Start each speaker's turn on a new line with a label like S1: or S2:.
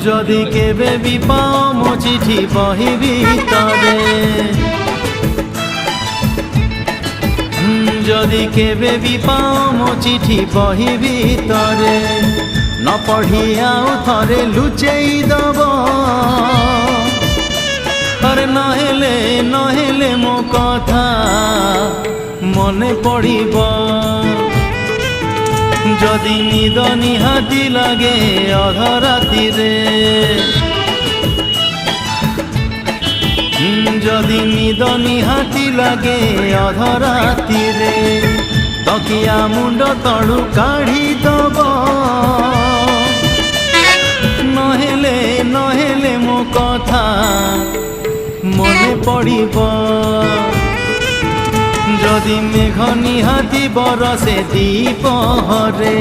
S1: যদি কেবে বি পাও মো চিঠি বহি ভিতরে, যদি কেবে বি পাও মো চিঠি বহি ভিতরে, ন পঢ়ি আউ থরে লুচেই দব। আরে নহেলে নহেলে মো কথা মনে পড়িব, যদি নিদ নিহাতি লাগে অধরাতিরে, যদি নিদ নিহাতি লাগে অধরাতিরে, তকিয়া মুন্ড তଳୁ কাঢ়ি দব। নহেলে নহেলে মো কথা মনে পড়িব, যদি মেঘ নিহাতি বরষে দ্বিপহরে।